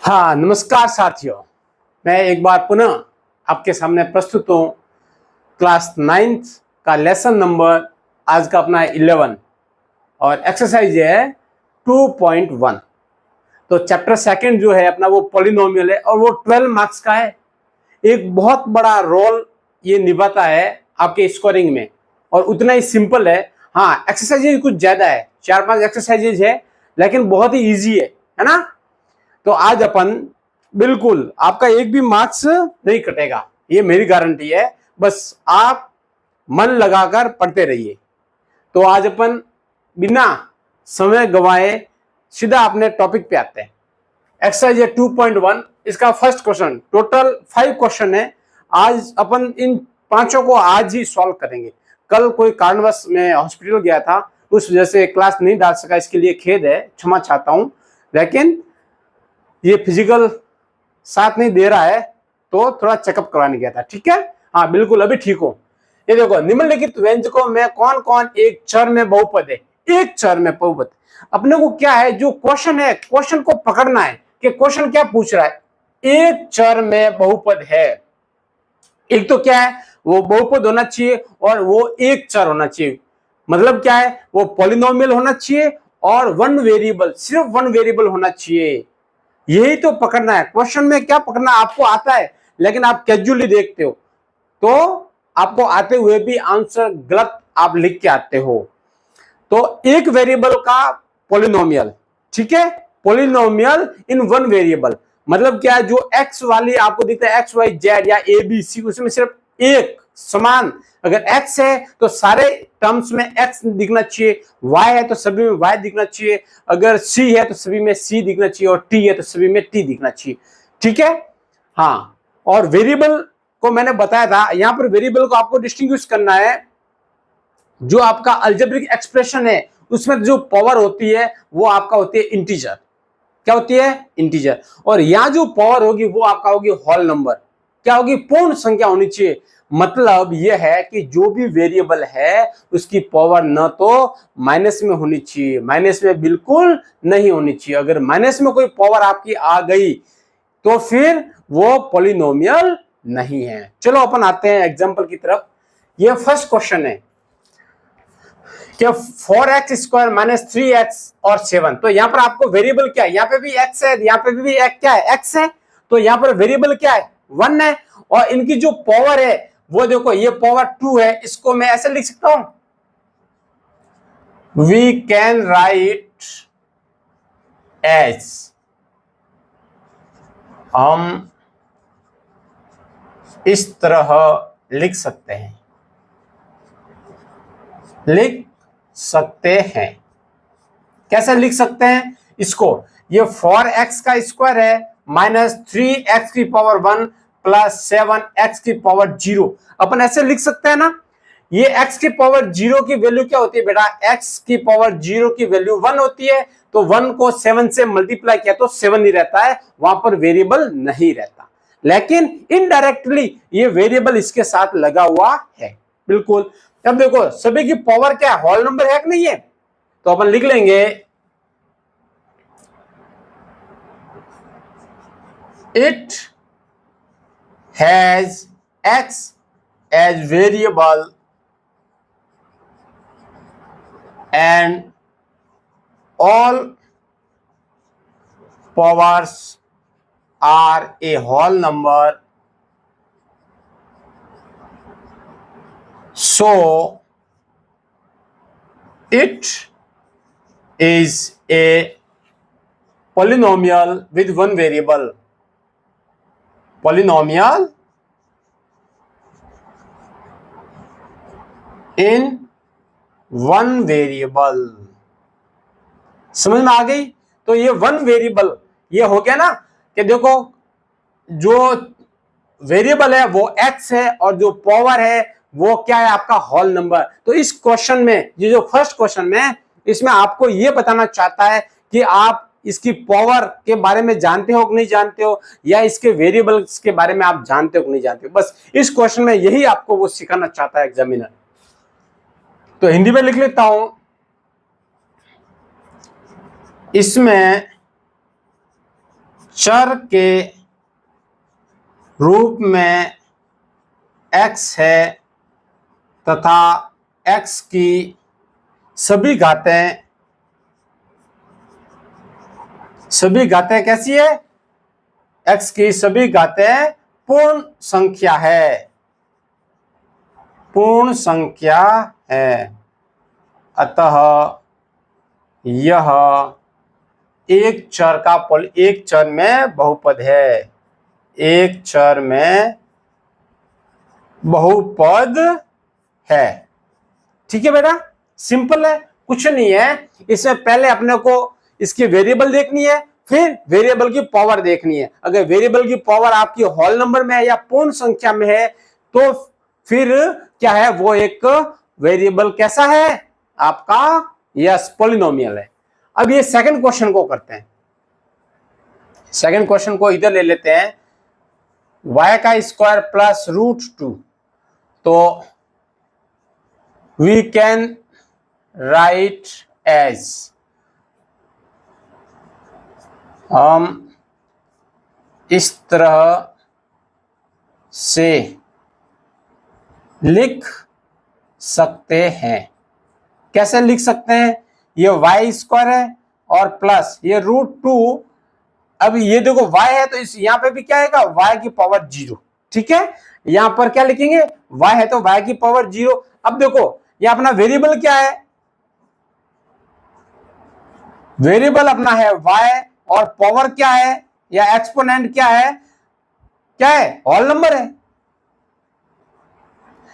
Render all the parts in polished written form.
हाँ, नमस्कार साथियों। मैं एक बार पुनः आपके सामने प्रस्तुत हूँ। क्लास 9th का लेसन नंबर आज का अपना 11 और एक्सरसाइज है 2.1। तो चैप्टर सेकंड जो है अपना वो पॉलिनोमियल है और वो 12 मार्क्स का है। एक बहुत बड़ा रोल ये निभाता है आपके स्कोरिंग में और उतना ही सिंपल है। हाँ, एक्सरसाइजेज कुछ ज्यादा है, 4-5 एक्सरसाइजेज है, लेकिन बहुत ही ईजी है ना। तो आज अपन बिल्कुल आपका एक भी मार्क्स नहीं कटेगा, ये मेरी गारंटी है। बस आप मन लगाकर पढ़ते रहिए। तो आज अपन बिना समय गवाए सीधा अपने टॉपिक पे आते हैं। एक्सरसाइज 2.1 इसका फर्स्ट क्वेश्चन, टोटल 5 क्वेश्चन है। आज अपन इन पांचों को आज ही सॉल्व करेंगे। कल कोई कारणवश मैं हॉस्पिटल गया था, उस वजह से क्लास नहीं डाल सका, इसके लिए खेद है, क्षमा चाहता हूं। लेकिन ये फिजिकल साथ नहीं दे रहा है तो थोड़ा चेकअप करवाने गया था। ठीक है, हाँ बिल्कुल अभी ठीक हो। ये देखो, निम्नलिखित व्यंजकों में कौन कौन एक चर में बहुपद है। एक चर में बहुपद अपने को क्या है, जो क्वेश्चन है क्वेश्चन को पकड़ना है कि क्वेश्चन क्या पूछ रहा है। एक चर में बहुपद है, एक तो क्या है, वो बहुपद होना चाहिए और वो एक चर होना चाहिए। मतलब क्या है, वो पॉलिनोमियल होना चाहिए और वन वेरिएबल, सिर्फ वन वेरिएबल होना चाहिए। यही तो पकड़ना है। क्वेश्चन में क्या पकड़ना आपको आता है, लेकिन आप कैजुअली देखते हो तो आपको आते हुए भी आंसर गलत आप लिख के आते हो। तो एक वेरिएबल का पॉलिनोमियल, ठीक है, पॉलिनोमियल इन वन वेरिएबल मतलब क्या है, जो एक्स वाली आपको दिखता है एक्स वाई जेड या ए बी सी, उसमें सिर्फ एक समान, अगर x है तो सारे टर्म्स में x दिखना चाहिए, y है तो सभी में y दिखना चाहिए, अगर c है तो सभी में c दिखना चाहिए और t है तो सभी में t दिखना चाहिए। ठीक है, हाँ। और वेरिएबल को मैंने बताया था, यहां पर वेरिएबल को आपको डिस्टिंग्विश करना है। जो आपका अलजेब्रिक एक्सप्रेशन है उसमें जो पावर होती है वो आपका होती है इंटीजर। क्या होती है? इंटीजर। और यहां जो पावर होगी वो आपका होगी होल नंबर, क्या होगी? पूर्ण संख्या होनी चाहिए। मतलब यह है कि जो भी वेरिएबल है उसकी पावर न तो माइनस में होनी चाहिए, माइनस में बिल्कुल नहीं होनी चाहिए। अगर माइनस में कोई पावर आपकी आ गई तो फिर वो पॉलिनोमियल नहीं है। चलो अपन आते हैं एग्जांपल की तरफ। ये फर्स्ट क्वेश्चन है कि 4x² माइनस 3x और 7। तो यहां पर आपको वेरिएबल क्या है, यहां पे भी x है, यहां पे भी क्या है, x है। तो यहां पर वेरिएबल क्या है, 1 है। और इनकी जो पावर है वो देखो, ये पावर 2 है। इसको मैं ऐसे लिख सकता हूं, वी कैन राइट एज, हम इस तरह लिख सकते हैं, लिख सकते हैं। कैसे लिख सकते हैं इसको, ये 4x का स्क्वायर है माइनस 3x की पावर 1 प्लस 7x की पावर 0। अपन ऐसे लिख सकते हैं ना। ये x की पावर 0 की वैल्यू क्या होती है बेटा, x की पावर 0 की वैल्यू 1 होती है। तो 1 को 7 से मल्टीप्लाई किया तो 7 ही रहता है, वहां पर वेरिएबल नहीं रहता। लेकिन इनडायरेक्टली ये वेरिएबल इसके साथ लगा हुआ है, बिल्कुल। अब देखो, सभी की पावर क्या है, होल नंबर है कि नहीं है। तो अपन लिख लेंगे it has x as variable and all powers are a whole number, so it is a polynomial with one variable, polynomial in one variable. समझ में आ गई। तो ये वन वेरिएबल ये हो गया ना, कि देखो जो वेरिएबल है वो x है और जो पावर है वो क्या है, आपका होल नंबर। तो इस क्वेश्चन में, ये जो फर्स्ट क्वेश्चन में, इसमें आपको ये बताना चाहता है कि आप इसकी पावर के बारे में जानते हो कि नहीं जानते हो, या इसके वेरिएबल्स के बारे में आप जानते हो कि नहीं जानते हो। बस इस क्वेश्चन में यही आपको वो सिखाना चाहता है एग्जामिनर। तो हिंदी में लिख लेता हूं, इसमें चर के रूप में x है तथा x की सभी घातें कैसी है? x की सभी घातें पूर्ण संख्या है, पूर्ण संख्या है। अतः यह एक चर में बहुपद है, एक चर में बहुपद है। ठीक है बेटा, सिंपल है, कुछ नहीं है। इसमें पहले अपने को इसकी वेरिएबल देखनी है, फिर वेरिएबल की पावर देखनी है। अगर वेरिएबल की पावर आपकी होल नंबर में है या पूर्ण संख्या में है तो फिर क्या है, वो एक वेरिएबल कैसा है आपका? यस, पॉलिनोमियल है। अब ये सेकंड क्वेश्चन को करते हैं। सेकंड क्वेश्चन को इधर ले लेते हैं, y का स्क्वायर प्लस √2। तो वी कैन राइट एज, हम इस तरह से लिख सकते हैं। कैसे लिख सकते हैं? ये y स्क्वायर है और प्लस ये √2। अब ये देखो y है तो इस यहां पे भी क्या आएगा? y की पावर 0। ठीक है, यहां पर क्या लिखेंगे? y है तो y की पावर 0। अब देखो ये अपना वेरिएबल क्या है? वेरिएबल अपना है y और पावर क्या है या एक्सपोनेंट क्या है? क्या है? होल नंबर है।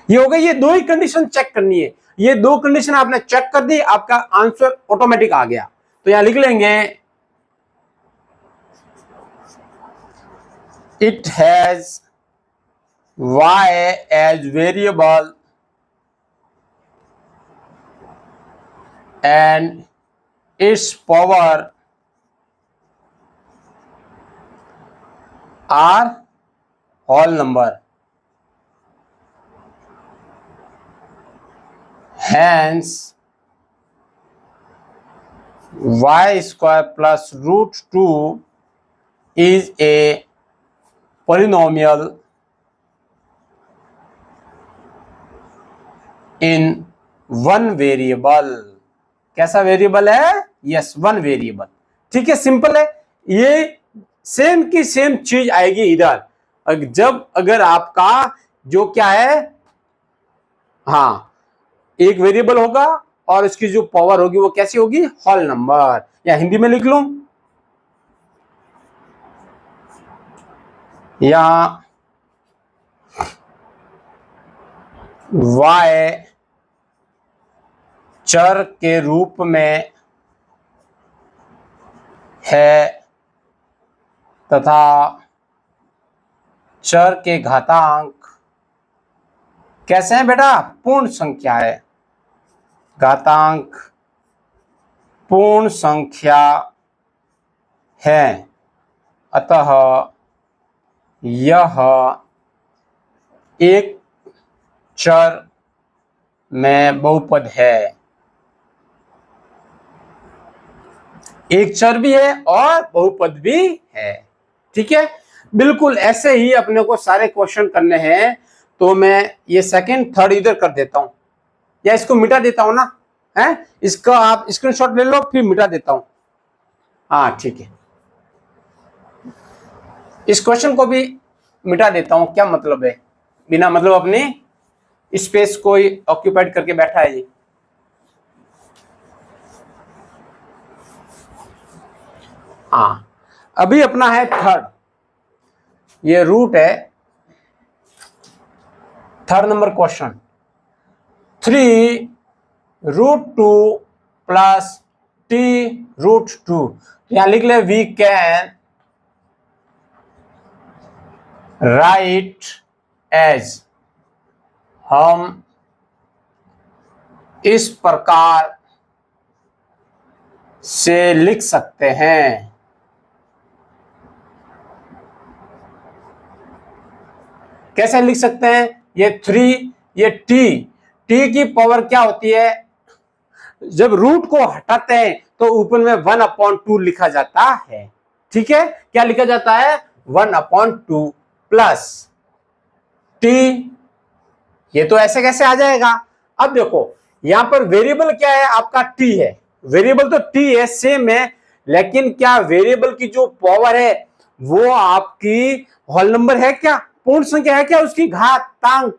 ये हो गई, ये दो ही कंडीशन चेक करनी है। ये दो कंडीशन आपने चेक कर दी, आपका आंसर ऑटोमेटिक आ गया। तो यहां लिख लेंगे it has y as variable and its power are whole number, hence y square plus √2 is a polynomial in one variable। कैसा वेरिएबल है? Yes, one variable. ठीक है, सिंपल है। ये सेम की सेम चीज आएगी इधर, जब अगर आपका जो क्या है, हाँ, एक वेरिएबल होगा और इसकी जो पावर होगी वो कैसी होगी? Whole number. या हिंदी में लिख लूं, या y चर के रूप में है तथा चर के घातांक कैसे हैं बेटा? पूर्ण संख्या है, घातांक पूर्ण संख्या है। अतः यह एक चर में बहुपद है, एक चर भी है और बहुपद भी है। ठीक है, बिल्कुल ऐसे ही अपने को सारे क्वेश्चन करने हैं। तो मैं ये सेकंड थर्ड इधर कर देता हूं या इसको मिटा देता हूं ना, है? इसका आप स्क्रीनशॉट ले लो, फिर मिटा देता हूं। हाँ ठीक है, इस क्वेश्चन को भी मिटा देता हूं। क्या मतलब है? बिना मतलब अपनी स्पेस को ऑक्यूपाइड करके बैठा है ये। हाँ, अभी अपना है थर्ड, ये रूट है। Third number question, 3√2 plus t√2। यहां लिख ले वी कैन राइट एज, हम इस प्रकार से लिख सकते हैं। कैसे लिख सकते हैं? ये 3, ये t की पावर क्या होती है? जब रूट को हटाते हैं तो ऊपर में 1/2 लिखा जाता है। ठीक है, क्या लिखा जाता है 1/2 प्लस टी। ये तो ऐसे कैसे आ जाएगा। अब देखो यहां पर वेरिएबल क्या है, आपका टी है, वेरिएबल तो टी है, सेम है, लेकिन क्या वेरिएबल की जो पावर है वो आपकी होल नंबर है क्या, पूर्ण संख्या है क्या, उसकी घातांक,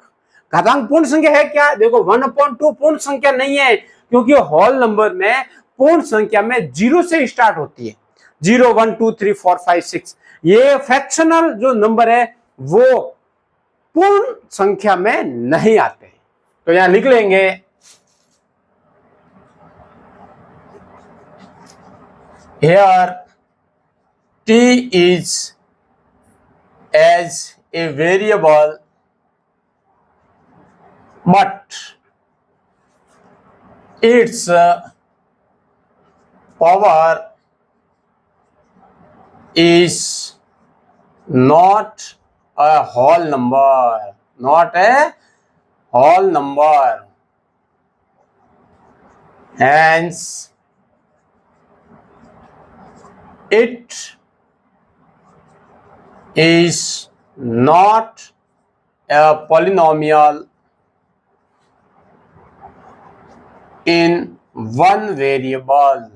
घातांक पूर्ण संख्या है क्या। देखो 1/2 पूर्ण संख्या नहीं है, क्योंकि होल नंबर में पूर्ण संख्या में 0 से स्टार्ट होती है, 0 1 2 3 4 5 6। ये फ्रैक्शनल जो नंबर है वो पूर्ण संख्या में नहीं आते। तो यहां लिख लेंगे here t is as a variable but its power is not a whole number, not a whole number, hence it is not a polynomial in one variable।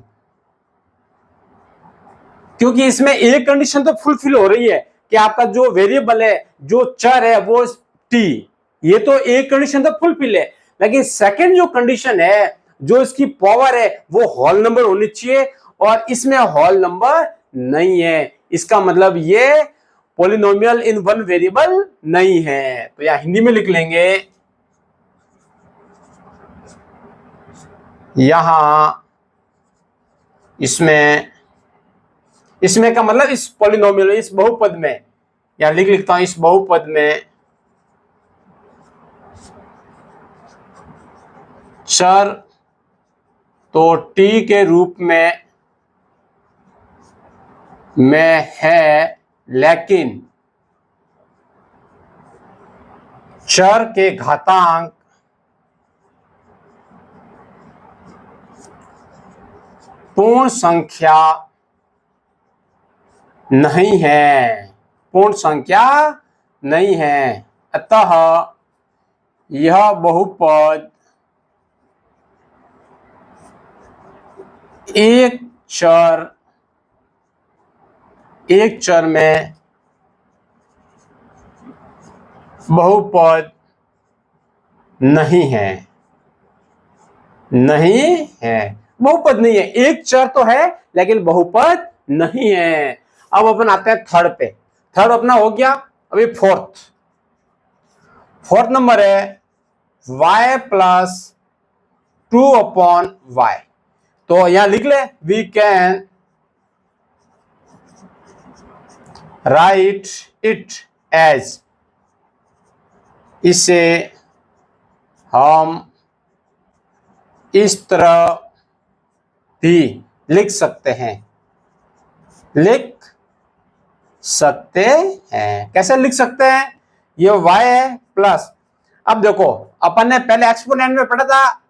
क्योंकि इसमें एक कंडीशन तो फुलफिल हो रही है कि आपका जो वेरिएबल है, जो चर है वो टी, ये तो एक कंडीशन तो फुलफिल है, लेकिन सेकंड जो कंडीशन है, जो इसकी पावर है वो होल नंबर होनी चाहिए, और इसमें होल नंबर नहीं है, इसका मतलब ये पॉलिनोमियल इन वन वेरिएबल नहीं है। तो यहां हिंदी में लिख लेंगे, यहां इसमें का मतलब इस पॉलिनोमियल, इस बहुपद में, या लिखता हूं इस बहुपद में चर तो टी के रूप में है, लेकिन चर के घातांक पूर्ण संख्या नहीं है, पूर्ण संख्या नहीं है, अतः यह बहुपद एक चर में बहुपद नहीं है, बहुपद नहीं है, एक चर तो है लेकिन बहुपद नहीं है। अब अपन आते हैं थर्ड पे, थर्ड अपना हो गया। अभी फोर्थ नंबर है y प्लस 2/y। तो यहां लिख ले, we can write it as, इसे हम इस तरह भी लिख सकते हैं, कैसे लिख सकते हैं, ये y है प्लस, अब देखो अपन ने पहले एक्सपोनेंट में पढ़ा था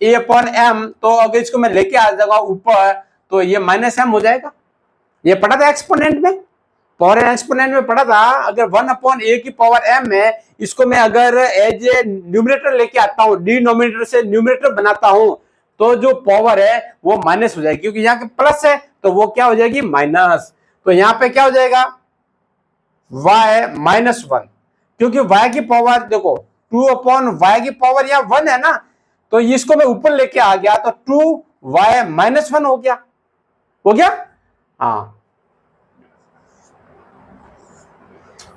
a/m, तो अगर इसको मैं लेके आ जाऊंगा ऊपर तो ये -m हो जाएगा, ये पढ़ा था एक्सपोनेंट में, पावर एक्सपोनेंट में पढ़ा था। अगर 1/a⁴m है, इसको मैं अगर एज ए न्यूमरेटर लेके आता हूं, डिनोमिनेटर से न्यूमरेटर बनाता हूं, तो जो पावर है वो माइनस हो जाएगी, क्योंकि यहाँ के प्लस है तो वो क्या हो जाएगी माइनस। तो यहाँ पे क्या हो जाएगा y -1, क्योंकि y की पावर देखो 2/y की पावर यहाँ 1 है ना, तो इसको मैं ऊपर लेके आ गया तो 2y -1 हो गया, हाँ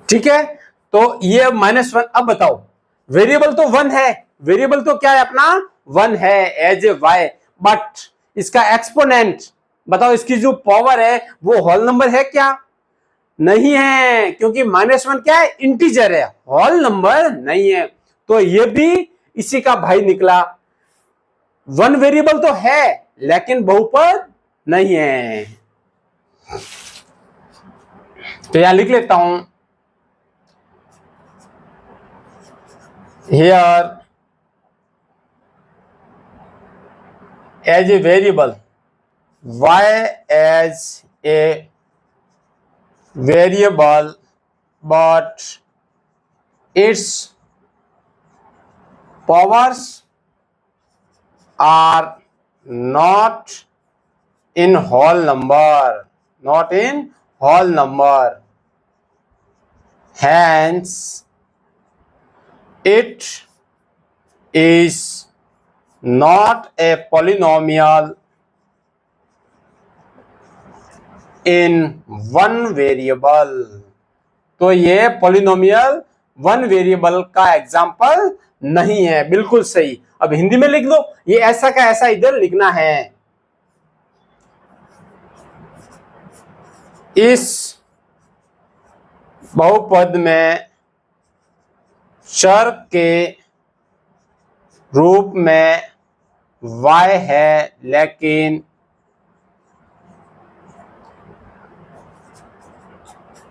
ठीक है। तो ये -1। अब बताओ वेरिएबल तो 1 है, वेरिएबल तो क्या है अपना 1 है एज ए y, बट इसका एक्सपोनेंट बताओ, इसकी जो पावर है वो होल नंबर है क्या, नहीं है, क्योंकि -1 क्या है इंटीजर है, होल नंबर नहीं है। तो ये भी इसी का भाई निकला, 1 वेरिएबल तो है लेकिन बहुपद नहीं है। तो यहां लिख लेता हूं, here as a variable y as a variable but its powers are not in whole number, not in whole number. Hence, it is not a polynomial in one variable. तो ये पॉलिनोमियल वन वेरिएबल का example नहीं है। बिल्कुल सही। अब हिंदी में लिख दो, ये ऐसा का ऐसा इधर लिखना है। इस बहुपद में चर के रूप में y है, लेकिन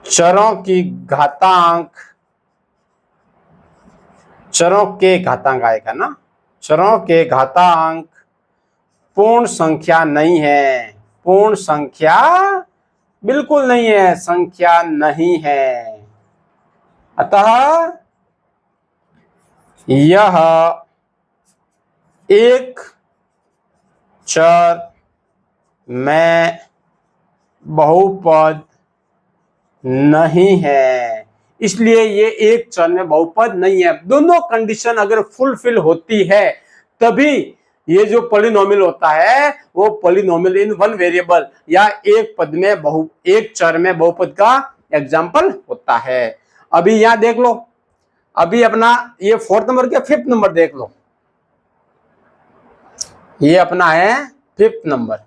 चरों के घातांक आएगा ना, चरों के घातांक पूर्ण संख्या नहीं है। पूर्ण संख्या बिल्कुल नहीं है, संख्या नहीं है। अतः यह एक चर में बहुपद नहीं है। इसलिए ये एक चर में बहुपद नहीं है। दोनों कंडीशन अगर फुलफिल होती है तभी ये जो पॉलिनोमियल होता है वो पॉलिनोमियल इन वन वेरिएबल या एक पद में एक चर में बहुपद का एग्जाम्पल होता है। अभी यहां देख लो, अभी अपना ये फोर्थ नंबर के फिफ्थ नंबर देख लो। ये अपना है फिफ्थ नंबर।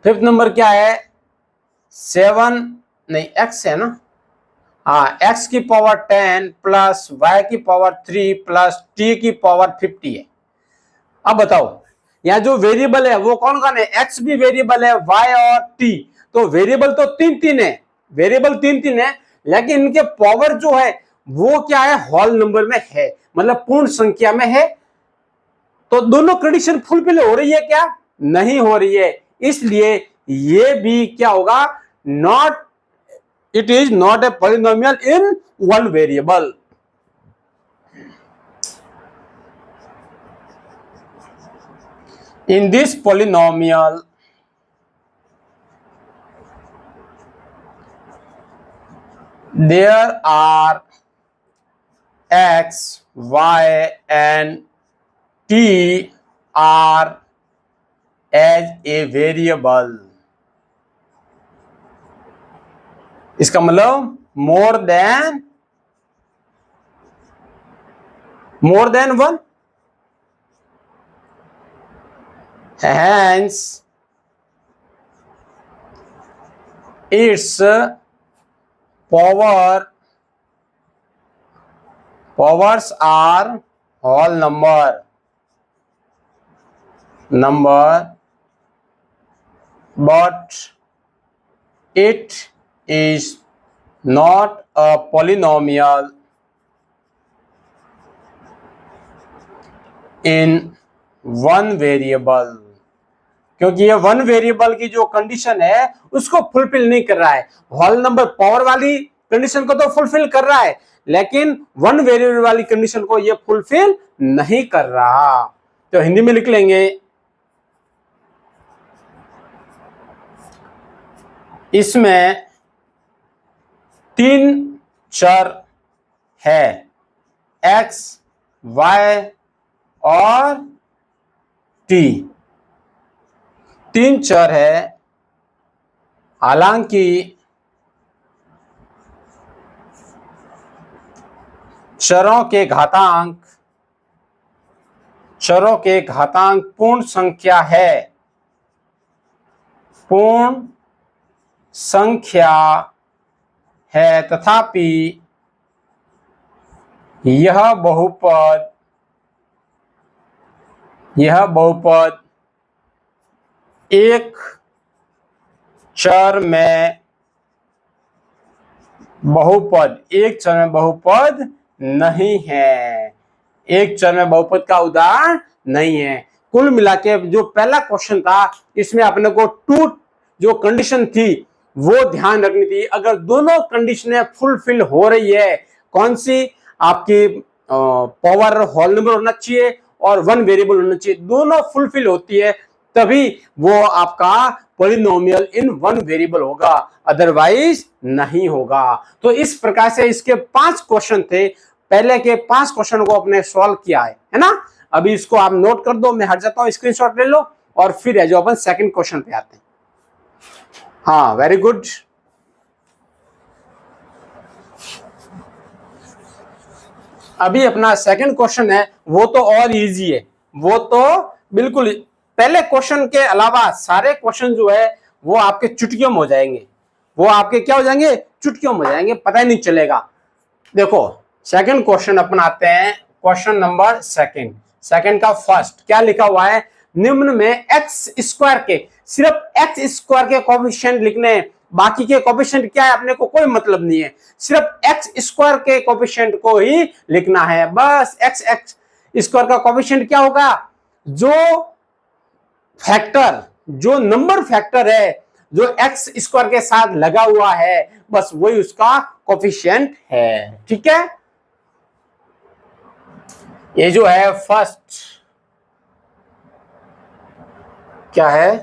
फिफ्थ नंबर क्या है? 7 नहीं x है ना, हाँ, x की पावर 10 प्लस y की पावर 3 प्लस t की पावर 50 है। अब बताओ यहाँ जो वेरिएबल है वो कौन कौन है? x भी वेरिएबल है, y और t। तो वेरिएबल तो तीन है, वेरिएबल तीन है, लेकिन इनके पावर जो है वो क्या है? होल नंबर में है, मतलब पूर्ण संख्या में है। तो दोनों कंडीशन फुलफिल हो रही है क्या? नहीं हो रही है। इसलिए ये भी क्या होगा? Not, it is not a polynomial in one variable. In this polynomial, there are x, y and t are as a variable. इसका मतलब more than one. Hence, its powers are whole number, but it is not a polynomial in one variable, क्योंकि ये one variable की जो condition है उसको fulfil नहीं कर रहा है। होल नंबर पावर वाली कंडीशन को तो फुलफिल कर रहा है, लेकिन वन वेरिएबल वाली कंडीशन को ये फुलफिल नहीं कर रहा। तो हिंदी में लिख लेंगे, इसमें तीन चर है, x, y और t। तीन चर है, हालांकि चरों के घातांक पूर्ण संख्या है, पूर्ण संख्या है, तथापि यह बहुपद एक चर में बहुपद नहीं है। एक चर में बहुपद का उदाहरण नहीं है। कुल मिला के जो पहला क्वेश्चन था इसमें अपने को टू जो कंडीशन थी वो ध्यान रखनी थी। अगर दोनों कंडीशनें फुलफिल हो रही है, कौन सी, आपकी पावर होल नंबर होना चाहिए और वन वेरिएबल होना चाहिए, दोनों फुलफिल होती है तभी वो आपका पॉलिनोमियल इन वन वेरिएबल होगा, अदरवाइज नहीं होगा। तो इस प्रकार से इसके 5 क्वेश्चन थे, पहले के 5 क्वेश्चन को आपने सॉल्व किया है ना। अभी इसको आप नोट कर दो, मैं हट जाता हूं, स्क्रीनशॉट ले लो और फिर जो अपन सेकंड क्वेश्चन पे आते हैं। हाँ, वेरी गुड। अभी अपना सेकंड क्वेश्चन है, वो तो और इजी है, वो तो बिल्कुल पहले क्वेश्चन के अलावा सारे क्वेश्चन जो है वो आपके चुटकियों में हो जाएंगे, वो आपके क्या हो जाएंगे, चुटकियों में हो जाएंगे, पता ही नहीं चलेगा। देखो सेकंड क्वेश्चन अपन आते हैं, क्वेश्चन नंबर सेकंड का फर्स्ट क्या लिखा हुआ है, निम्न में एक्स स्क्वायर के, सिर्फ एक्स स्क्वायर के कोएफिशिएंट लिखने हैं, बाकी के कोएफिशिएंट क्या है अपने को कोई मतलब नहीं है, सिर्फ एक्स स्क्वायर के कोएफिशिएंट को ही लिखना है बस। एक्स स्क्वायर का कोएफिशिएंट क्या होगा, जो फैक्टर, जो नंबर फैक्टर है जो एक्स स्क्वायर के साथ लगा हुआ है, बस वही उसका कोएफिशिएंट है। ठीक है, ये जो है फर्स्ट क्या है,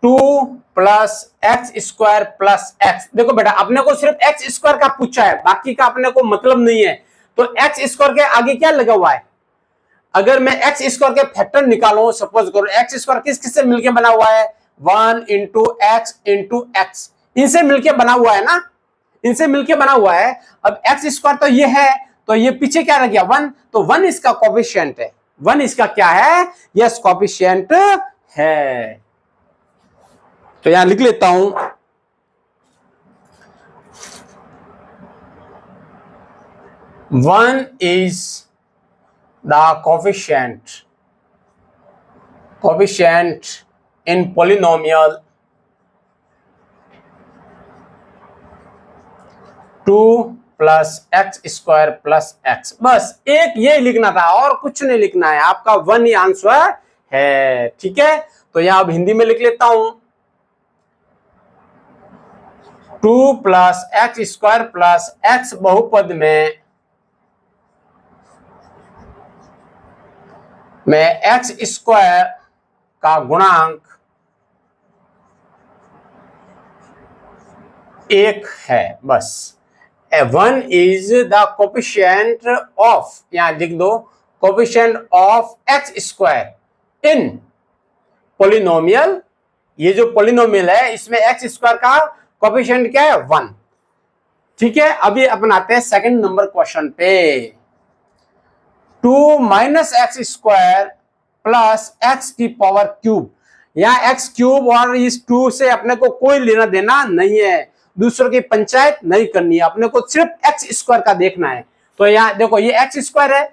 2 plus x square plus x. देखो बेटा अपने को सिर्फ एक्स स्क्वायर का पूछा है, बाकी का अपने को मतलब नहीं है, तो एक्स स्क्वायर के आगे क्या लगा हुआ है, अगर मैं एक्स स्क्वायर के फैक्टर निकालूं, सपोज करो एक्स स्क्वायर किस किस से मिलके बना हुआ है, 1 इंटू एक्स, इनसे मिलके बना हुआ है ना, इनसे मिलके बना हुआ है। अब एक्स स्क्वायर तो ये है, तो ये पीछे क्या रह गया 1, तो 1 इसका कोएफिशिएंट है, 1 इसका क्या है, यस कोएफिशिएंट है। तो यहां लिख लेता हूं, one is the coefficient in polynomial 2 plus x square plus x. बस एक ये लिखना था और कुछ नहीं लिखना है, आपका 1 ही आंसर है। ठीक है, तो यहां अब हिंदी में लिख लेता हूं, 2 plus x square plus x बहुपद में एक्स स्क्वायर का गुणांक 1 है। बस 1 इज द कोएफिशिएंट ऑफ, यहां लिख दो, coefficient of x square in polynomial, ये जो पॉलिनोमियल है इसमें एक्स स्क्वायर का कोएफिशिएंट क्या है, 1। ठीक है, अभी अपन आते हैं सेकंड नंबर क्वेश्चन पे, 2 minus x square plus x की पावर क्यूब। यहां एक्स क्यूब और इस 2 से अपने को कोई लेना देना नहीं है, दूसरों की पंचायत नहीं करनी है, अपने को सिर्फ एक्स स्क्वायर का देखना है। तो यहां देखो ये एक्स स्क्वायर है,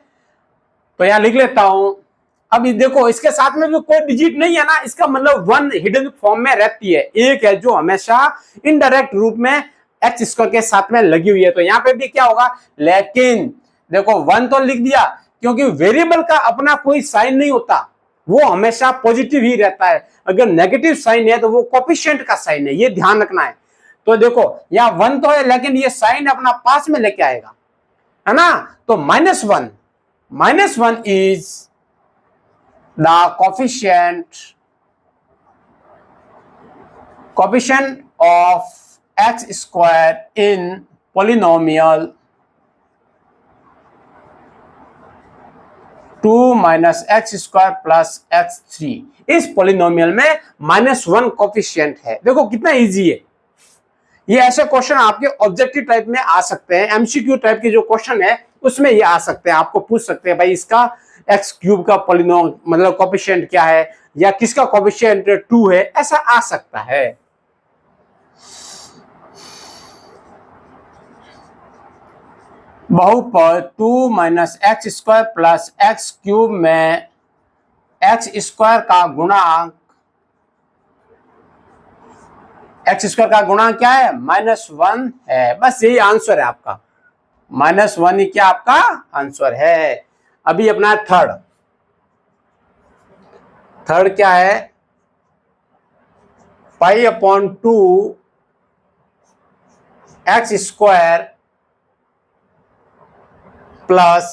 तो यहां लिख लेता हूं। अभी देखो इसके साथ में भी कोई डिजिट नहीं है ना, इसका मतलब 1 हिडन फॉर्म में रहती है, एक है जो हमेशा इनडायरेक्ट रूप में एक्स स्क्वायर के साथ में लगी हुई है। तो यहां पे भी क्या होगा, लेकिन देखो 1 तो लिख दिया, क्योंकि वेरिएबल का अपना कोई साइन नहीं होता, वो हमेशा पॉजिटिव ही रहता है, अगर नेगेटिव साइन है तो वो कोएफिशिएंट का साइन है, ये ध्यान रखना है। तो देखो यहाँ 1 तो है, लेकिन ये साइन अपना पास में लेके आएगा, है ना, तो -1 is the coefficient of x square in polynomial 2 minus x square plus x3। इस पॉलिनोमियल में -1 कोएफिशिएंट है। देखो कितना इजी है, ये ऐसे क्वेश्चन आपके ऑब्जेक्टिव टाइप में आ सकते हैं, एमसीक्यू टाइप के जो क्वेश्चन है उसमें ये आ सकते हैं, आपको पूछ सकते हैं भाई इसका एक्स क्यूब का पॉलिनोमियल मतलब कोएफिशिएंट क्या है, या किसका कोएफिशिएंट 2 है, ऐसा आ सकता है। बहुपद 2 minus x square plus x cube में एक्स स्क्वायर का गुणांक, एक्स स्क्वायर का गुणांक क्या है, -1 है। बस यही आंसर है आपका, -1 ही क्या आपका आंसर है। अभी अपना थर्ड क्या है, pi upon 2 x square plus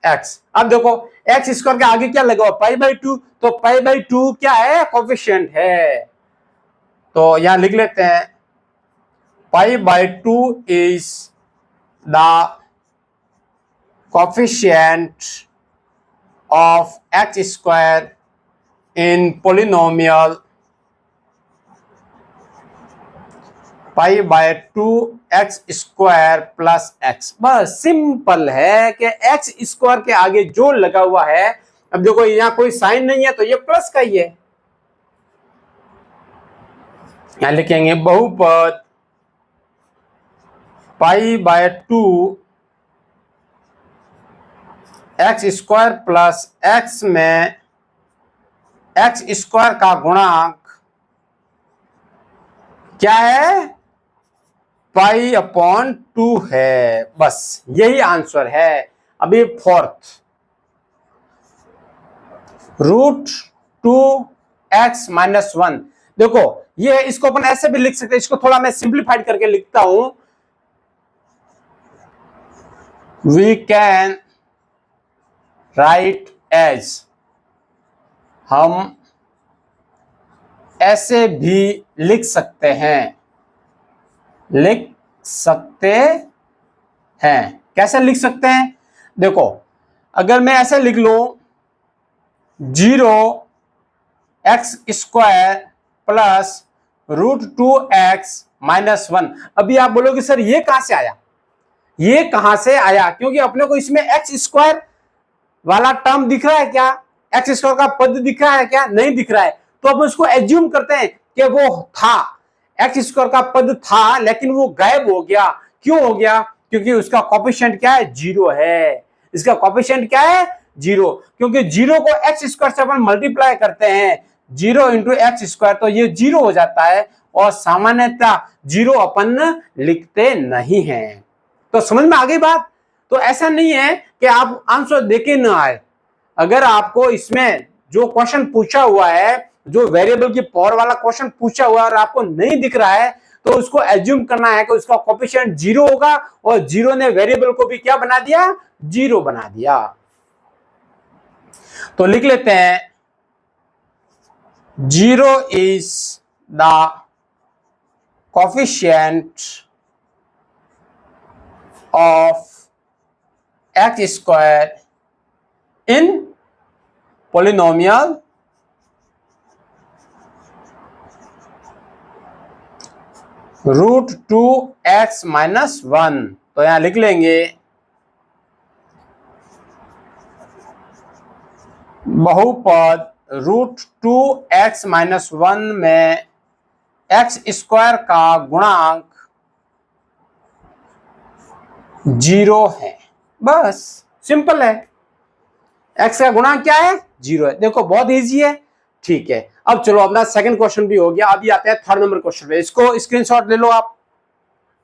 x. अब देखो एक्स स्क्वायर के आगे क्या लगा हुआ, पाई बाई 2, तो पाई बाई 2 क्या है, कोफिशिएंट है। तो यहां लिख लेते हैं pi by 2 is the coefficient of x square in polynomial pi by 2 x square plus x. बस सिंपल है कि एक्स स्क्वायर के आगे जो लगा हुआ है, अब देखो यहां कोई साइन नहीं है तो ये प्लस का ही है। यहां लिखेंगे बहुपद pi by 2 x square plus x में एक्स स्क्वायर का गुणांक क्या है, पाई अपॉन 2 है। बस यही आंसर है। अभी फोर्थ, √2x-1। देखो ये इसको अपन ऐसे भी लिख सकते हैं, इसको थोड़ा मैं सिंप्लीफाइड करके लिखता हूं। वी कैन राइट एज, हम ऐसे भी लिख सकते हैं, कैसे लिख सकते हैं, देखो अगर मैं ऐसे लिख लूं 0x स्क्वायर प्लस √2x-1। अभी आप बोलोगे सर ये कहां से आया, ये कहां से आया, क्योंकि अपने को इसमें एक्स स्क्वायर वाला टर्म दिख रहा है क्या, एक्स स्क्वायर का पद दिख रहा है क्या, नहीं दिख रहा है। तो अब उसको एज्यूम करते हैं कि वो था, एक्स स्क्वायर का पद था लेकिन वो गायब हो गया। क्यों हो गया, क्योंकि उसका कोफिशिएंट क्या है, 0 है। इसका कोफिशिएंट क्या है, 0, क्योंकि 0 को एक्स स्क्वायर से अपन मल्टीप्लाई करते हैं, 0 इंटू एक्स स्क्वायर, तो ये 0 हो जाता है। और सामान्यतः 0 अपन लिखते नहीं हैं। तो समझ में आ गई बात। तो ऐसा नहीं है कि आप आंसर देके ना आए। अगर आपको इसमें जो क्वेश्चन पूछा हुआ है, जो वेरिएबल की पावर वाला क्वेश्चन पूछा हुआ है और आपको नहीं दिख रहा है, तो उसको एज्यूम करना है कि उसका कोफिशिएंट 0 होगा, और 0 ने वेरिएबल को भी क्या बना दिया, 0 बना दिया। तो लिख लेते हैं 0 is the coefficient of x square in polynomial √2x-1। तो यहां लिख लेंगे बहुपद √2x-1 में एक्स स्क्वायर का गुणांक 0 है। बस सिंपल है, एक्स का गुणांक क्या है, 0 है। देखो बहुत इजी है। ठीक है, अब चलो अपना सेकंड क्वेश्चन भी हो गया। अभी आते हैं थर्ड नंबर क्वेश्चन पे, इसको स्क्रीनशॉट ले लो आप।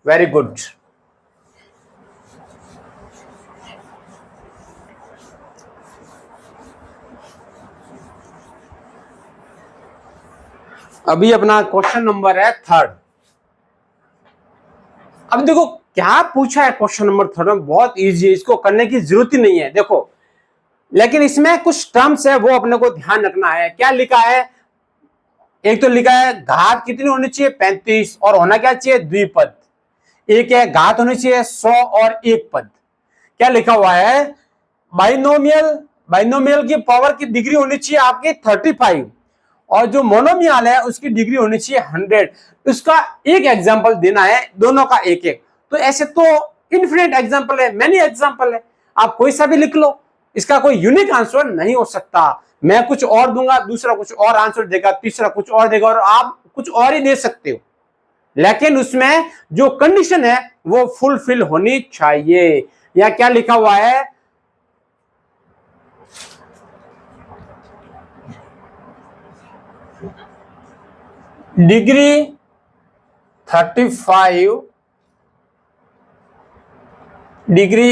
Very good. अभी अपना क्वेश्चन नंबर है थर्ड। अब देखो क्या पूछा है क्वेश्चन नंबर थर्ड में, बहुत इजी है, इसको करने की जरूरत ही नहीं है। देखो लेकिन इसमें कुछ टर्म्स है वो अपने को ध्यान रखना है। क्या लिखा है, एक तो लिखा है घात कितनी होनी चाहिए, 35, और होना क्या चाहिए, द्विपद। एक है घात होनी चाहिए 100 और एक पद। क्या लिखा हुआ है, बाइनोमियल की पावर की डिग्री होनी चाहिए आपकी 35, और जो मोनोमियल है उसकी डिग्री होनी चाहिए 100। उसका एक एग्जांपल देना है, दोनों का एक एक। तो ऐसे तो इनफिनिट एग्जांपल है, मेनी एग्जांपल है, आप कोई सा भी लिख लो, इसका कोई यूनिक आंसर नहीं हो सकता। मैं कुछ और दूंगा, दूसरा कुछ और आंसर देगा, तीसरा कुछ और देगा, और आप कुछ और ही दे सकते हो, लेकिन उसमें जो कंडीशन है वो फुलफिल होनी चाहिए। या क्या लिखा हुआ है, degree 35 degree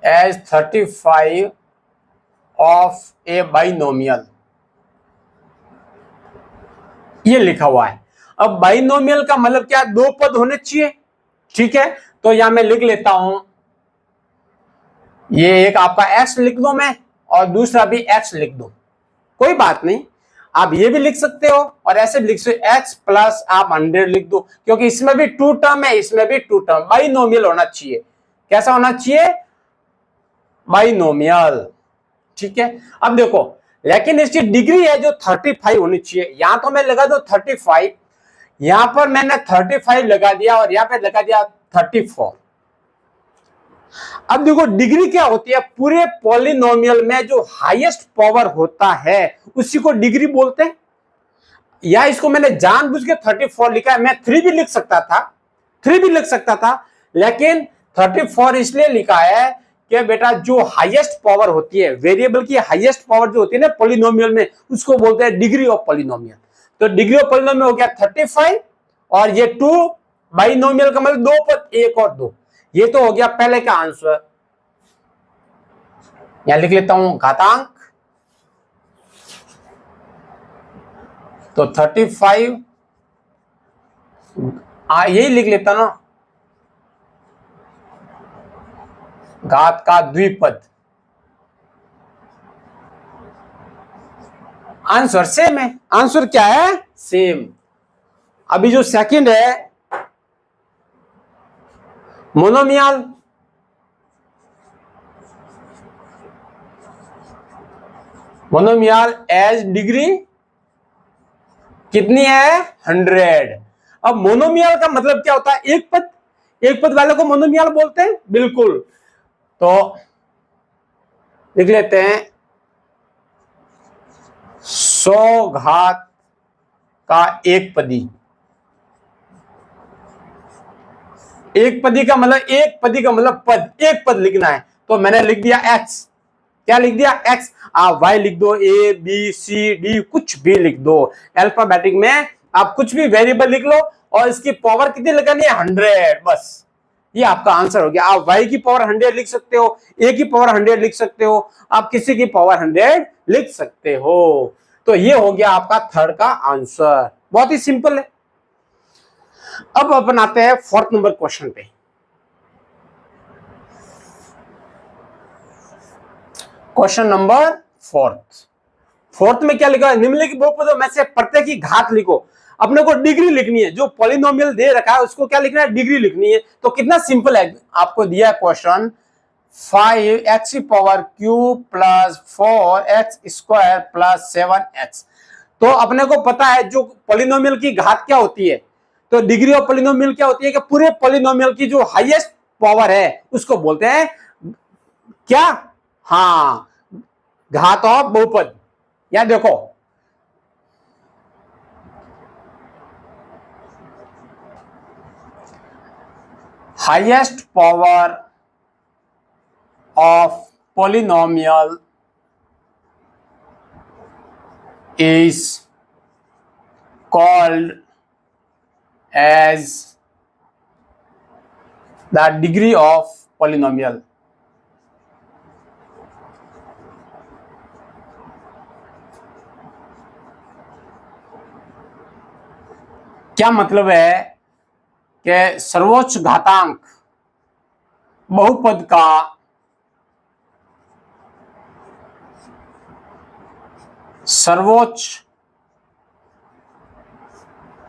as 35 of a binomial. ये लिखा हुआ है। अब बाइनोमियल का मतलब क्या, दो पद होने चाहिए, ठीक है। तो यहां मैं लिख लेता हूं, ये एक आपका x लिख दो मैं, और दूसरा भी x लिख दो, कोई बात नहीं। आप ये भी लिख सकते हो और ऐसे भी लिख सकते हो, x प्लस आप 100 लिख दो, क्योंकि इसमें भी 2 टर्म है, इसमें भी 2 टर्म। बाइनोमियल होना चाहिए, कैसा होना चाहिए, बाइनोमियल, ठीक है। अब देखो, लेकिन इसकी डिग्री है जो 35 होनी चाहिए। यहां तो मैं लगा दो 35, यहां पर मैंने 35 लगा दिया और यहां पे लगा दिया 34। अब देखो डिग्री क्या होती है, पूरे पॉलिनोमियल में जो हाईएस्ट पावर होता है उसी को डिग्री बोलते हैं। या इसको मैंने जानबूझ के 34 लिखा है, मैं 3 भी लिख सकता था, 3 भी लिख सकता था, लेकिन 34 इसलिए लिखा है कि बेटा जो हाईएस्ट पावर होती है, वेरिएबल की हाईएस्ट पावर जो होती है ना पॉलिनोमियल में, उसको बोलते हैं डिग्री ऑफ पॉलिनोमियल। तो डिग्री ऑफ पॉलिनोमियल हो गया 35, और ये 2 बाइनोमियल का मतलब 2 पद, 1 और 2। ये तो हो गया पहले का आंसर। यहां लिख लेता हूं घातांक, तो 35 यही लिख लेता ना, घात का द्विपद। आंसर सेम है, आंसर क्या है, सेम। अभी जो सेकंड है मोनोमियल, मोनोमियल एज डिग्री कितनी है, 100। अब मोनोमियल का मतलब क्या होता है, एक पद, एक पद वाले को मोनोमियल बोलते हैं, बिल्कुल। तो लिख लेते हैं 100 घात का एक पदी। एक पदी का मतलब, एक पदी का मतलब पद, एक पद लिखना है, तो मैंने लिख दिया x। क्या लिख दिया, x। आप y लिख दो, a b c d कुछ भी लिख दो, अल्फाबेटिक में आप कुछ भी वेरिएबल लिख लो, और इसकी पावर कितनी लगानी है, 100, बस ये आपका आंसर हो गया। आप y की पावर 100 लिख सकते हो, a की पावर 100 लिख सकते हो, आप किसी की पावर 100 लिख सकते हो। तो ये हो गया आपका थर्ड का आंसर, बहुत ही सिंपल है। अब अपन आते हैं 4th नंबर क्वेश्चन पे। क्वेश्चन नंबर 4th में क्या लिखा है, निम्नलिखित बहुपदों में से प्रत्येक की घात लिखो। अपने को डिग्री लिखनी है, जो पॉलिनोमियल दे रखा है उसको क्या लिखना है, डिग्री लिखनी है। तो कितना सिंपल है, आपको दिया है क्वेश्चन 5x की power cube plus 4x square plus 7x। तो अपने को पता है जो पॉलिनोमियल की घात क्या होती है, तो डिग्री ऑफ पॉलिनोमियल क्या होती है कि पूरे पॉलिनोमियल की जो हाईएस्ट पावर है उसको बोलते हैं क्या, हाँ, घात ऑफ बहुपद। या देखो highest power of polynomial is called as the degree of polynomial। क्या मतलब है कि सर्वोच्च घातांक बहुपद का सर्वोच्च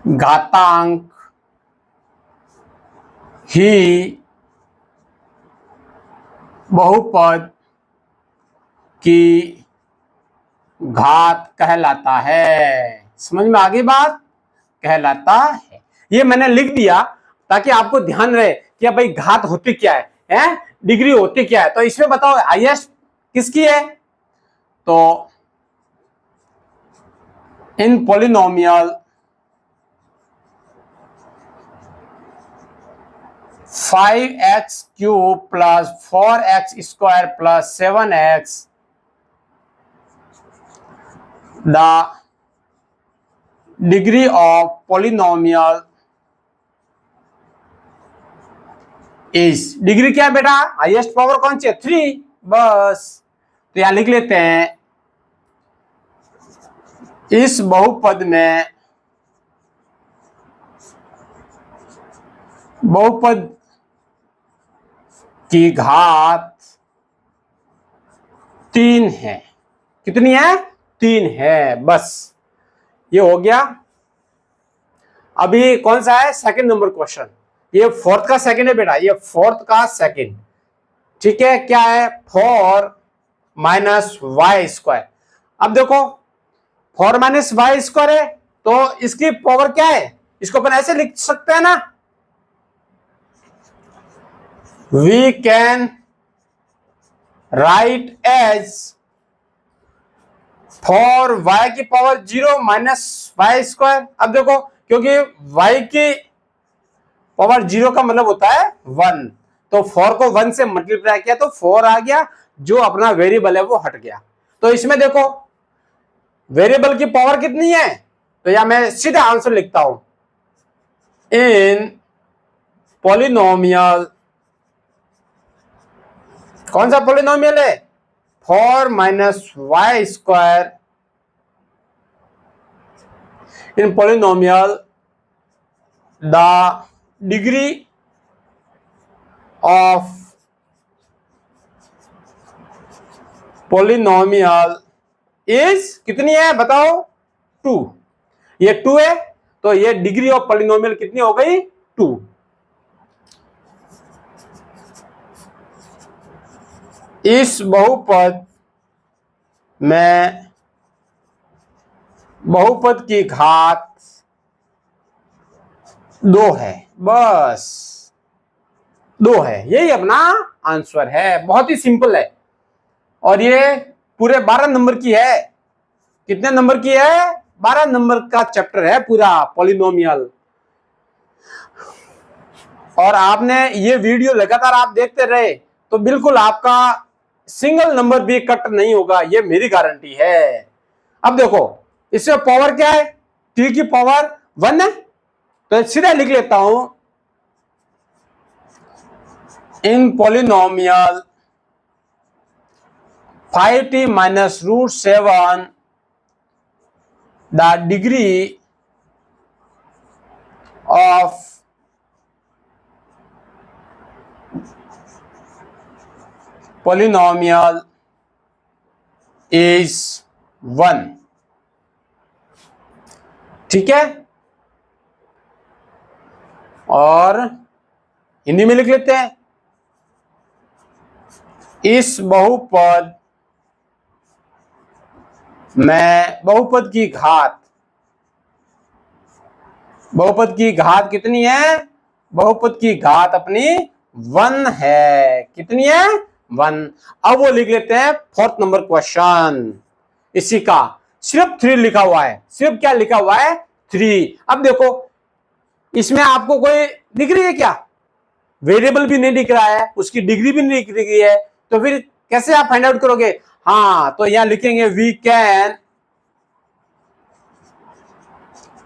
घातांक ही बहुपद की घात कहलाता है। समझ में आ गई बात, कहलाता है। ये मैंने लिख दिया ताकि आपको ध्यान रहे कि भाई घात होती क्या है, डिग्री होती क्या है। तो इसमें बताओ हाईएस्ट किसकी है, तो in polynomial 5x cube plus 4x square plus 7x the degree of polynomial is, degree क्या है बेटा, हाईएस्ट पावर कौन सी है, 3, बस। तो यहां लिख लेते हैं इस बहुपद में बहुपद की घात 3 है। कितनी है? 3 है। बस ये हो गया। अभी कौन सा है? Second number question. ये फोर्थ का सेकंड है बेटा, ये फोर्थ का सेकंड। ठीक है, क्या है? 4 माइनस वाई स्क्वायर। अब देखो 4 माइनस वाई स्क्वायर है तो इसकी पावर क्या है? इसको अपन ऐसे लिख सकते हैं ना, we can right as 4y की पावर 0 माइनस वाई स्क्वायर। अब देखो क्योंकि y की पावर 0 का मतलब होता है 1, तो 4 को 1 से मल्टीप्लाई किया तो 4 आ गया, जो अपना वेरिएबल है वो हट गया। तो इसमें देखो वेरिएबल की पावर कितनी है, तो या मैं सीधा आंसर लिखता हूं, इन पॉलिनोमियल, कौन सा पॉलिनोमियल है? 4 minus y square in polynomial the degree of polynomial is कितनी है बताओ? 2। ये 2 है तो ये डिग्री ऑफ पॉलिनोमियल कितनी हो गई? 2। इस बहुपद में बहुपद की घात 2 है। बस 2 है, यही अपना आंसर है। बहुत ही सिंपल है और ये पूरे 12 नंबर की है। कितने नंबर की है? 12 नंबर का चैप्टर है पूरा पॉलिनोमियल। और आपने ये वीडियो लगातार आप देखते रहे तो बिल्कुल आपका सिंगल नंबर भी कट नहीं होगा, ये मेरी गारंटी है। अब देखो इससे पावर क्या है? t की पावर 1 है, तो सीधा लिख लेता हूं, in polynomial 5t minus √7 the degree of polynomial is 1। ठीक है, और हिंदी में लिख लेते हैं, इस बहुपद में बहुपद की घात कितनी है? बहुपद की घात अपनी 1 है। कितनी है? 1। अब वो लिख लेते हैं फोर्थ नंबर क्वेश्चन। इसी का सिर्फ 3 लिखा हुआ है। सिर्फ क्या लिखा हुआ है? 3। अब देखो इसमें आपको कोई दिख रही है क्या? वेरिएबल भी नहीं दिख रहा है, उसकी डिग्री भी नहीं दिख रही है, तो फिर कैसे आप फाइंड आउट करोगे? हाँ, तो यहां लिखेंगे वी कैन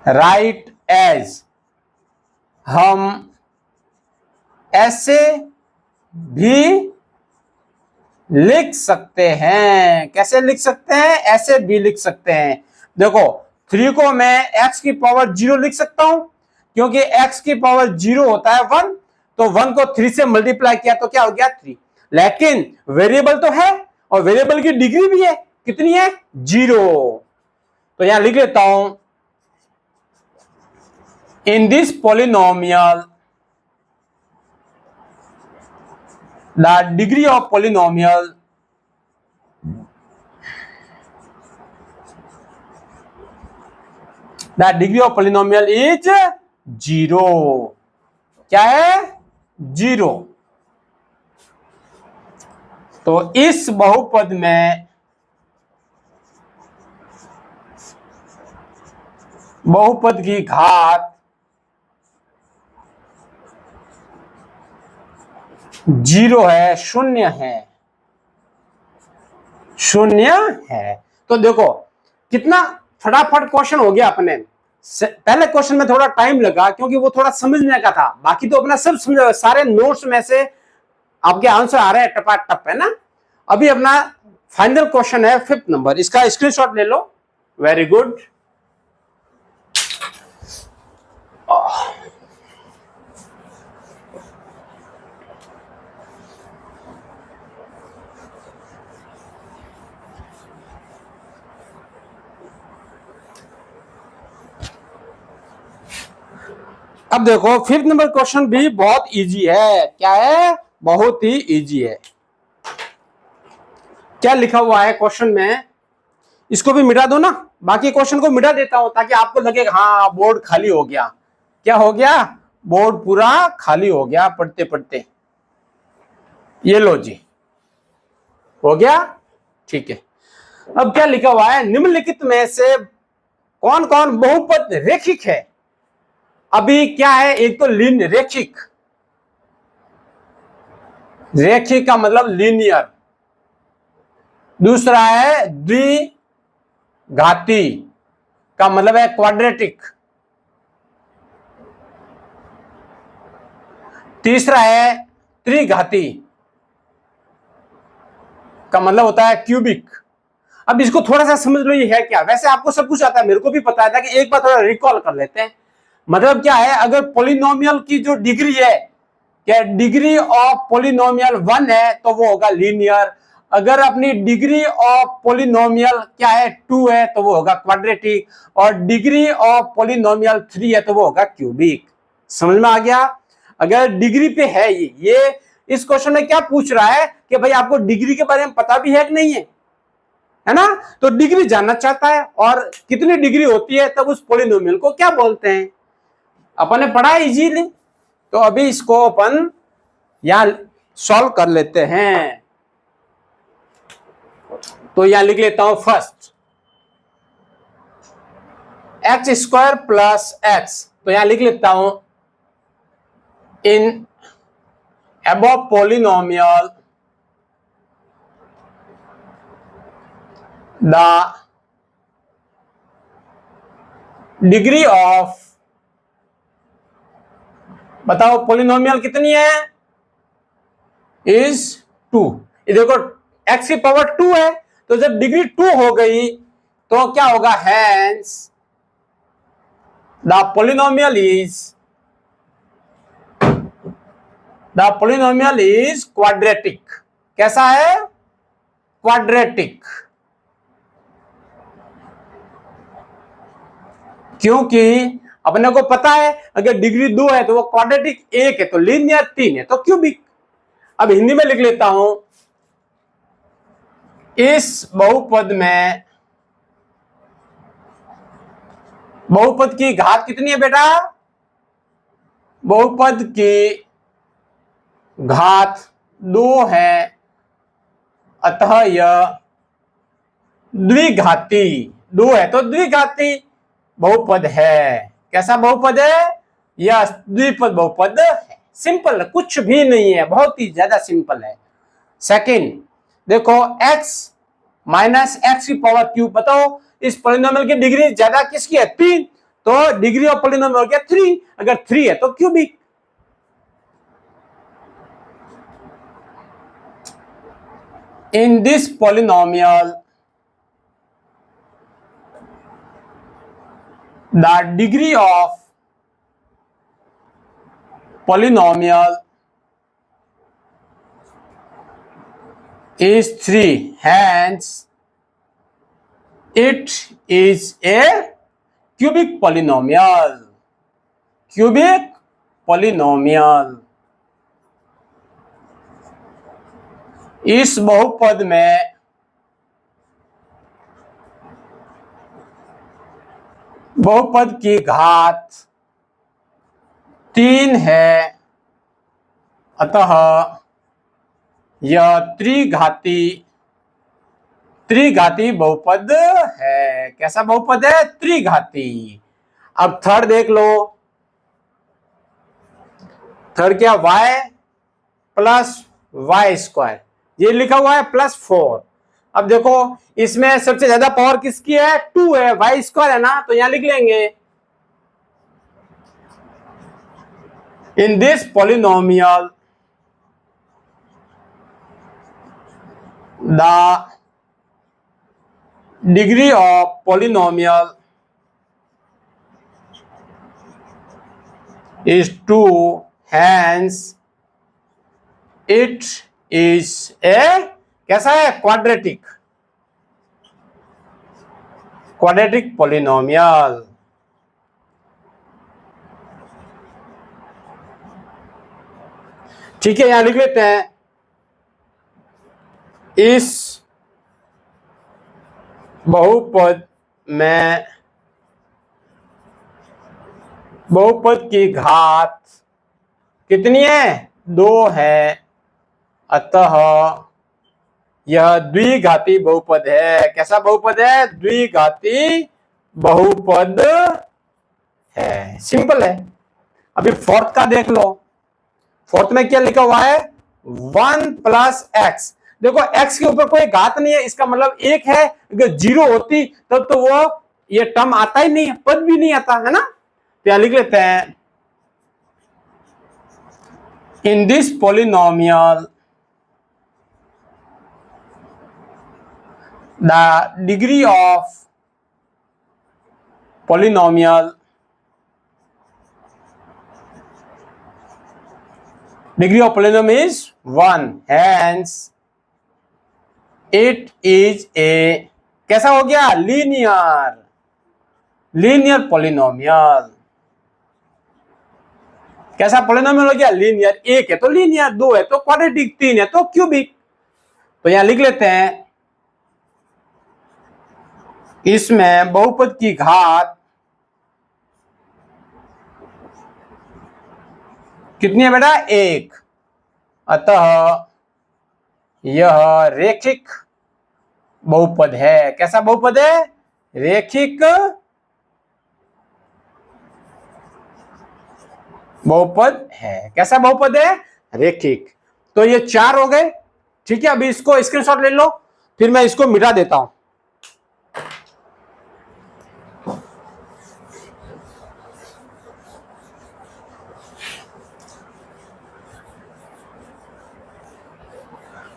राइट एज, हम ऐसे भी लिख सकते हैं। कैसे लिख सकते हैं? ऐसे भी लिख सकते हैं। देखो 3 को मैं x की पावर 0 लिख सकता हूं, क्योंकि x की पावर 0 होता है 1, तो 1 को 3 से मल्टीप्लाई किया तो क्या हो गया? 3। लेकिन वेरिएबल तो है और वेरिएबल की डिग्री भी है। कितनी है? 0। तो यहां लिख लेता हूं, in this polynomial the degree of polynomial is 0। क्या है? 0। तो इस बहुपद में बहुपद की घात 0 है, 0 है, 0 है। तो देखो कितना फटाफट क्वेश्चन हो गया अपने। पहले क्वेश्चन में थोड़ा टाइम लगा क्योंकि वो थोड़ा समझने का था, बाकी तो अपना सब समझ, सारे नोट्स में से आपके आंसर आ रहे हैं टपाटप, है ना। अभी अपना फाइनल क्वेश्चन है 5th नंबर, इसका स्क्रीनशॉट ले लो। Very good. अब देखो फिफ्थ नंबर क्वेश्चन भी बहुत इजी है। क्या है? बहुत ही इजी है। क्या लिखा हुआ है क्वेश्चन में, इसको भी मिटा दो ना, बाकी क्वेश्चन को मिटा देता हूं ताकि आपको लगे हाँ बोर्ड खाली हो गया। क्या हो गया? बोर्ड पूरा खाली हो गया पढ़ते पढ़ते। ये लो जी, हो गया। ठीक है, अब क्या लिखा हुआ है, निम्नलिखित में से कौन कौन बहुपद रेखिक है? अभी क्या है, एक तो रेखिक, रेखिक का मतलब लीनियर, दूसरा है द्विघाती का मतलब है क्वाड्रेटिक, तीसरा है त्रिघाती का मतलब होता है क्यूबिक। अब इसको थोड़ा सा समझ लो ये है क्या। वैसे आपको सब कुछ आता है, मेरे को भी पता था कि एक बार थोड़ा रिकॉल कर लेते हैं। मतलब क्या है, अगर पॉलिनोमियल की जो डिग्री है, क्या डिग्री ऑफ पॉलिनोमियल 1 है तो वो होगा लीनियर। अगर अपनी डिग्री ऑफ पॉलिनोमियल क्या है 2 है तो वो होगा क्वाड्रेटिक, और डिग्री ऑफ पॉलिनोमियल 3 है तो वो होगा क्यूबिक। समझ में आ गया? अगर डिग्री पे है ये इस क्वेश्चन में क्या पूछ रहा है कि भाई आपको डिग्री के बारे में पता भी है कि नहीं है ना? तो डिग्री जानना चाहता है, और कितनी डिग्री होती है तब उस पॉलिनोमियल को क्या बोलते हैं। अपन ने पढ़ा इजीली, तो अभी इसको अपन यहां सॉल्व कर लेते हैं। तो यहां लिख लेता हूं first x square plus x, तो यहां लिख लेता हूं इन above polynomial the degree of, बताओ पॉलिनोमियल कितनी है, इज 2। ये देखो x की पावर 2 है, तो जब डिग्री 2 हो गई तो क्या होगा, hence the polynomial is quadratic. कैसा है? क्वाड्रेटिक। क्योंकि अपने को पता है अगर डिग्री 2 है तो वो क्वाड्रेटिक 1 है, तो लीनियर 3 है तो क्यूबिक। अब हिंदी में लिख लेता हूं, इस बहुपद में बहुपद की घात कितनी है बेटा? बहुपद की घात 2 है, अतः यह द्विघाती, 2 है तो द्विघाती बहुपद है। कैसा बहुपद है? यह द्विपद बहुपद है। सिंपल, कुछ भी नहीं है, बहुत ही ज्यादा सिंपल है। सेकंड देखो, x माइनस एक्स की पावर क्यूब, बताओ इस पॉलिनोमियल की डिग्री ज्यादा किसकी है? 3, तो डिग्री ऑफ पॉलिनोमियल हो गया 3। अगर 3 है तो cubic. In this polynomial, the degree of polynomial is 3, hence it is a cubic polynomial. Cubic polynomial। इस बहुपद में बहुपद की घात 3 है, अतः यह त्रिघाती बहुपद है। कैसा बहुपद है? त्रिघाती। अब थर्ड देख लो, थर्ड क्या, y प्लस वाई स्क्वायर, ये लिखा हुआ है +4। अब देखो इसमें सबसे ज्यादा पावर किसकी है? 2 है, वाई स्क्वायर है ना, तो यहां लिख लेंगे in this polynomial the degree of polynomial is 2, hence it is a कैसा है? Quadratic polynomial. ठीक है, यहां लिख लेते हैं इस बहुपद में बहुपद की घात कितनी है? 2 है, अतः यह द्विघाती बहुपद है। कैसा बहुपद है? द्विघाती बहुपद है। सिंपल है। अभी फोर्थ का देख लो। फोर्थ में क्या लिखा हुआ है? 1 प्लस एक्स। देखो x के ऊपर कोई घात नहीं है, इसका मतलब 1 है। अगर 0 होती तब तो वो ये टर्म आता ही नहीं, पद भी नहीं आता है ना। तो यहां लिख लेते हैं in this polynomial the degree of polynomial is 1, hence it is a कैसा हो गया? Linear polynomial. कैसा पॉलिनोमियल हो गया? लीनियर। 1 है तो लीनियर, 2 है तो क्वाड्रेटिक, 3 है तो क्यूबिक। तो यहां लिख लेते हैं इसमें बहुपद की घात कितनी है बेटा? 1, अतः यह रेखिक बहुपद है। कैसा बहुपद है? रेखिक बहुपद है। कैसा बहुपद है? रेखिक। तो ये 4 हो गए। ठीक है, अभी इसको स्क्रीनशॉट ले लो, फिर मैं इसको मिटा देता हूं।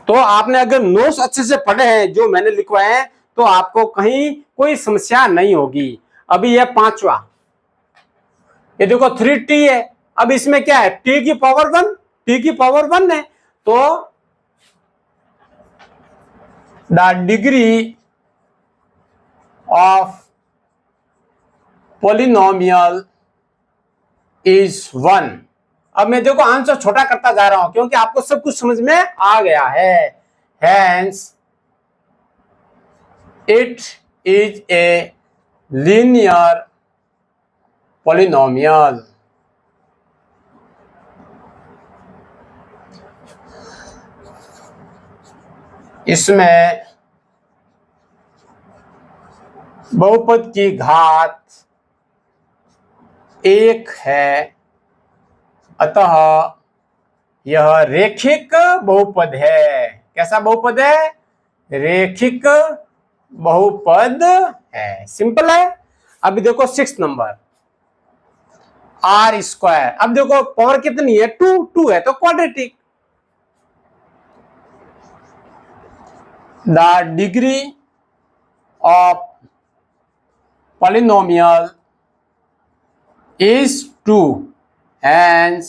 तो आपने अगर नोट्स अच्छे से पढ़े हैं जो मैंने लिखवाए हैं तो आपको कहीं कोई समस्या नहीं होगी। अभी यह 5वां, ये देखो 3t है। अब इसमें क्या है? t की पावर 1, t की पावर 1 है। तो the degree of polynomial is 1। अब मैं देखो आंसर छोटा करता जा रहा हूं क्योंकि आपको सब कुछ समझ में आ गया है। Hence it is a linear polynomial। इसमें बहुपद की घात 1 है, अतः यह रेखिक बहुपद है। कैसा बहुपद है? रेखिक बहुपद है। सिंपल है। अभी देखो 6 नंबर, आर स्क्वायर। अब देखो पावर कितनी है? 2 है तो quadratic. The degree of polynomial is 2, hence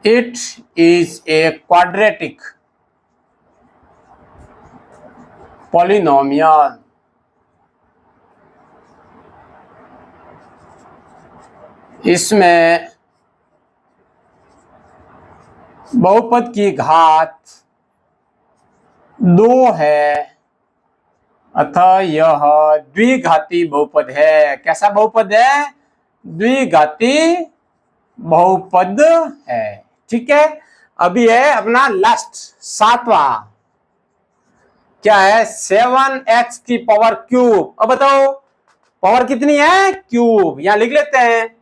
it is a quadratic polynomial। इसमें बहुपद की घात 2 है, अतः यह द्विघाती बहुपद है। कैसा बहुपद है? द्विघाती बहुपद है। ठीक है, अभी है अपना लास्ट 7वां। क्या है? 7x की पावर क्यूब। अब बताओ पावर कितनी है? क्यूब। यहां लिख लेते हैं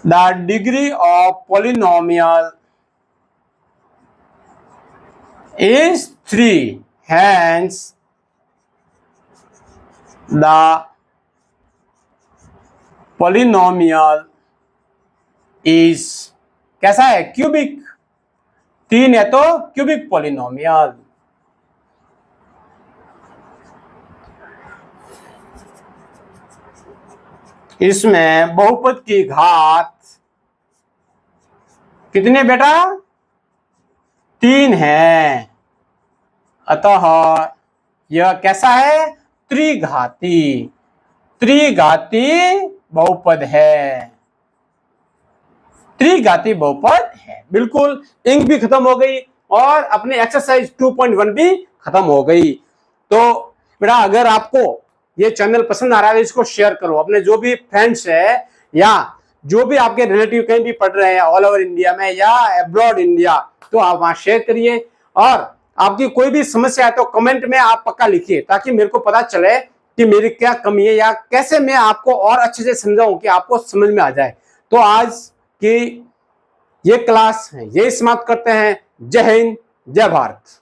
the degree of polynomial is 3, hence the polynomial is कैसा है? क्यूबिक। 3 है तो क्यूबिक पॉलिनोमियल। इसमें बहुपद की घात कितने बेटा? 3 है, अतः यह कैसा है? त्रिघाती बहुपद है। त्रिघाती बहुपद है। बिल्कुल, इंक भी खत्म हो गई और अपनी एक्सरसाइज 2.1 भी खत्म हो गई। तो बेटा अगर आपको ये चैनल पसंद आ रहा है, इसको शेयर करो अपने जो भी फ्रेंड्स है या जो भी आपके रिलेटिव कहीं भी पढ़ रहे हैं ऑल ओवर इंडिया में या अब्रॉड इंडिया, तो आप वहां शेयर करिए। और आपकी कोई भी समस्या है तो कमेंट में आप पक्का लिखिए, ताकि मेरे को पता चले कि मेरी क्या कमी है या कैसे मैं आपको और अच्छे से समझाऊं कि आपको समझ में आ जाए। तो आज की ये क्लास यही समाप्त करते हैं। जय हिंद, जय भारत।